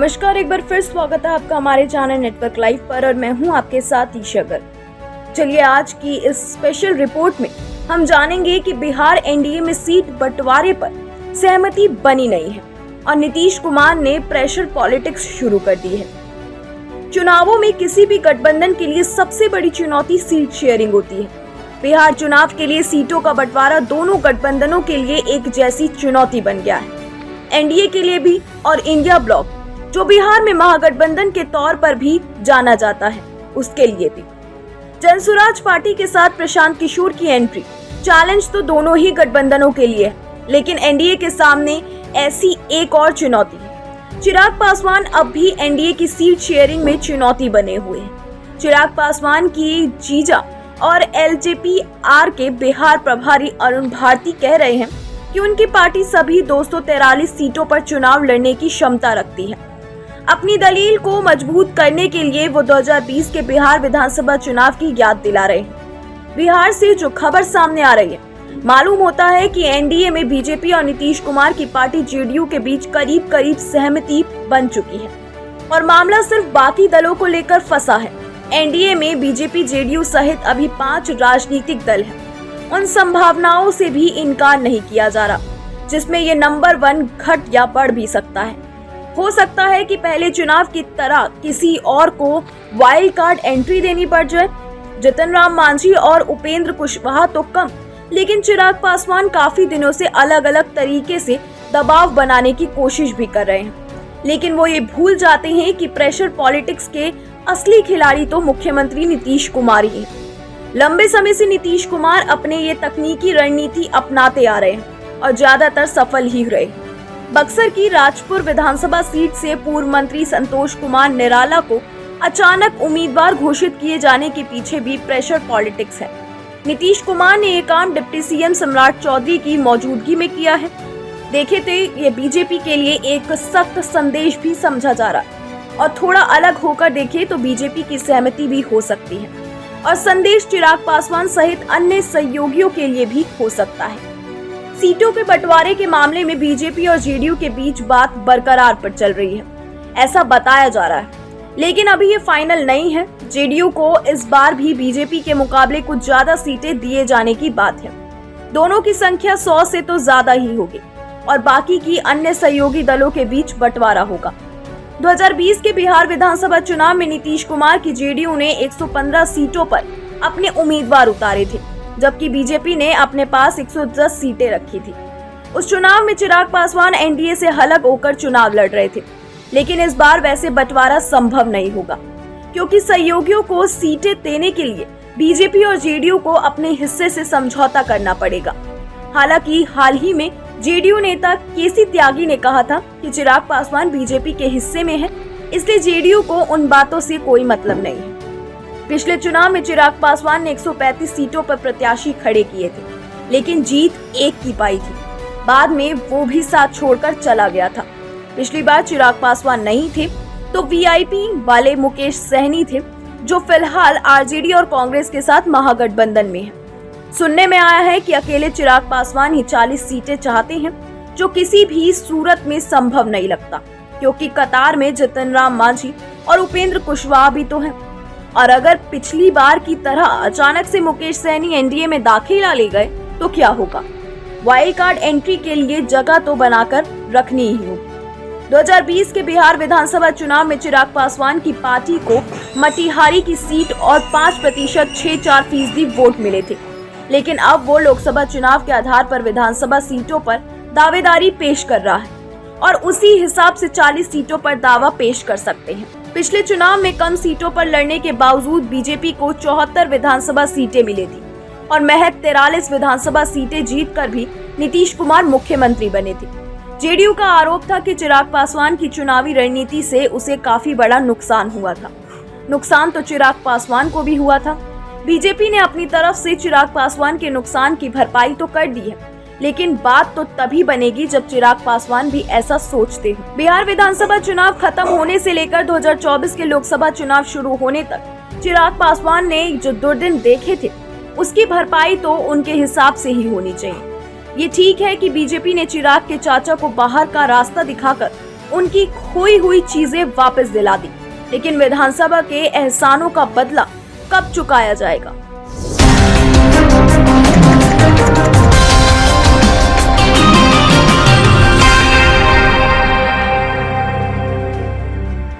नमस्कार, एक बार फिर स्वागत है आपका हमारे चैनल नेटवर्क लाइव पर और मैं हूं आपके साथ ईशा गर्ग। चलिए आज की इस स्पेशल रिपोर्ट में हम जानेंगे कि बिहार एनडीए में सीट बंटवारे पर सहमति बनी नहीं है और नीतीश कुमार ने प्रेशर पॉलिटिक्स शुरू कर दी है। चुनावों में किसी भी गठबंधन के लिए सबसे बड़ी चुनौती सीट शेयरिंग होती है। बिहार चुनाव के लिए सीटों का बंटवारा दोनों गठबंधनों के लिए एक जैसी चुनौती बन गया है, एनडीए के लिए भी और इंडिया ब्लॉक जो बिहार में महागठबंधन के तौर पर भी जाना जाता है उसके लिए भी। जनसुराज पार्टी के साथ प्रशांत किशोर की एंट्री चैलेंज तो दोनों ही गठबंधनों के लिए है, लेकिन एनडीए के सामने ऐसी एक और चुनौती है। चिराग पासवान अब भी एनडीए की सीट शेयरिंग में चुनौती बने हुए हैं। चिराग पासवान की जीजा और एलजेपी आर के बिहार प्रभारी अरुण भारती कह रहे हैं कि उनकी पार्टी सभी 243 सीटों पर चुनाव लड़ने की क्षमता रखती है। अपनी दलील को मजबूत करने के लिए वो 2020 के बिहार विधानसभा चुनाव की याद दिला रहे हैं। बिहार से जो खबर सामने आ रही है, मालूम होता है कि एनडीए में बीजेपी और नीतीश कुमार की पार्टी जेडीयू के बीच करीब करीब सहमति बन चुकी है और मामला सिर्फ बाकी दलों को लेकर फंसा है। एनडीए में बीजेपी जेडीयू सहित अभी 5 राजनीतिक दल हैं। उन संभावनाओं से भी इनकार नहीं किया जा रहा जिसमें ये नंबर 1 घट या बढ़ भी सकता है। हो सकता है कि पहले चुनाव की तरह किसी और को वाइल्ड कार्ड एंट्री देनी पड़ जाए। जितन राम मांझी और उपेंद्र कुशवाहा तो कम, लेकिन चिराग पासवान काफी दिनों से अलग अलग तरीके से दबाव बनाने की कोशिश भी कर रहे हैं, लेकिन वो ये भूल जाते हैं कि प्रेशर पॉलिटिक्स के असली खिलाड़ी तो मुख्यमंत्री नीतीश कुमार ही हैं। लंबे समय से नीतीश कुमार अपने ये तकनीकी रणनीति अपनाते आ रहे हैं और ज्यादातर सफल ही रहे। बक्सर की राजपुर विधानसभा सीट से पूर्व मंत्री संतोष कुमार निराला को अचानक उम्मीदवार घोषित किए जाने के पीछे भी प्रेशर पॉलिटिक्स है। नीतीश कुमार ने ये काम डिप्टी सीएम सम्राट चौधरी की मौजूदगी में किया है। देखे तो ये बीजेपी के लिए एक सख्त संदेश भी समझा जा रहा है और थोड़ा अलग होकर देखे तो बीजेपी की सहमति भी हो सकती है और संदेश चिराग पासवान सहित अन्य सहयोगियों के लिए भी हो सकता है। सीटों के बंटवारे के मामले में बीजेपी और जेडीयू के बीच बात बरकरार पर चल रही है, ऐसा बताया जा रहा है, लेकिन अभी ये फाइनल नहीं है। जेडीयू को इस बार भी बीजेपी के मुकाबले कुछ ज्यादा सीटें दिए जाने की बात है। दोनों की संख्या 100 से तो ज्यादा ही होगी और बाकी की अन्य सहयोगी दलों के बीच बंटवारा होगा। 2020 के बिहार विधानसभा चुनाव में नीतीश कुमार की जेडीयू ने 115 सीटों पर अपने उम्मीदवार उतारे थे, जबकि बीजेपी ने अपने पास 110 सीटें रखी थी। उस चुनाव में चिराग पासवान एनडीए से अलग होकर चुनाव लड़ रहे थे, लेकिन इस बार वैसे बंटवारा संभव नहीं होगा क्योंकि सहयोगियों को सीटें देने के लिए बीजेपी और जेडीयू को अपने हिस्से से समझौता करना पड़ेगा। हालांकि हाल ही में जेडीयू नेता केसी त्यागी ने कहा था कि चिराग पासवान बीजेपी के हिस्से में है, इसलिए जेडीयू को उन बातों से कोई मतलब नहीं है। पिछले चुनाव में चिराग पासवान ने 135 सीटों पर प्रत्याशी खड़े किए थे, लेकिन जीत एक की पाई थी। बाद में वो भी साथ छोड़कर चला गया था। पिछली बार चिराग पासवान नहीं थे तो वीआईपी वाले मुकेश सहनी थे, जो फिलहाल आरजेडी और कांग्रेस के साथ महागठबंधन में है। सुनने में आया है कि अकेले चिराग पासवान ही 40 सीटें चाहते हैं, जो किसी भी सूरत में संभव नहीं लगता क्योंकि कतार में जितन राम मांझी और उपेंद्र कुशवाहा भी तो हैं। और अगर पिछली बार की तरह अचानक से मुकेश सहनी एनडीए में दाखिला ले गए तो क्या होगा? वाइल्ड कार्ड एंट्री के लिए जगह तो बनाकर रखनी ही होगी। 2020 के बिहार विधानसभा चुनाव में चिराग पासवान की पार्टी को मटिहारी की सीट और 5% 6-4% वोट मिले थे, लेकिन अब वो लोकसभा चुनाव के आधार पर विधानसभा सीटों पर दावेदारी पेश कर रहा है और उसी हिसाब से 40 सीटों पर दावा पेश कर सकते हैं। पिछले चुनाव में कम सीटों पर लड़ने के बावजूद बीजेपी को 74 विधानसभा सीटें मिली थी और महज 43 विधानसभा सीटें जीतकर भी नीतीश कुमार मुख्यमंत्री बने थे। जेडीयू का आरोप था कि चिराग पासवान की चुनावी रणनीति से उसे काफी बड़ा नुकसान हुआ था। नुकसान तो चिराग पासवान को भी हुआ था। बीजेपी ने अपनी तरफ से चिराग पासवान के नुकसान की भरपाई तो कर दी है, लेकिन बात तो तभी बनेगी जब चिराग पासवान भी ऐसा सोचते हो। बिहार विधानसभा चुनाव खत्म होने से लेकर 2024 के लोकसभा चुनाव शुरू होने तक चिराग पासवान ने जो दुर्दिन देखे थे उसकी भरपाई तो उनके हिसाब से ही होनी चाहिए। ये ठीक है कि बीजेपी ने चिराग के चाचा को बाहर का रास्ता दिखाकर उनकी खोई हुई चीजें वापस दिला दी। लेकिन विधानसभा के एहसानों का बदला कब चुकाया जाएगा?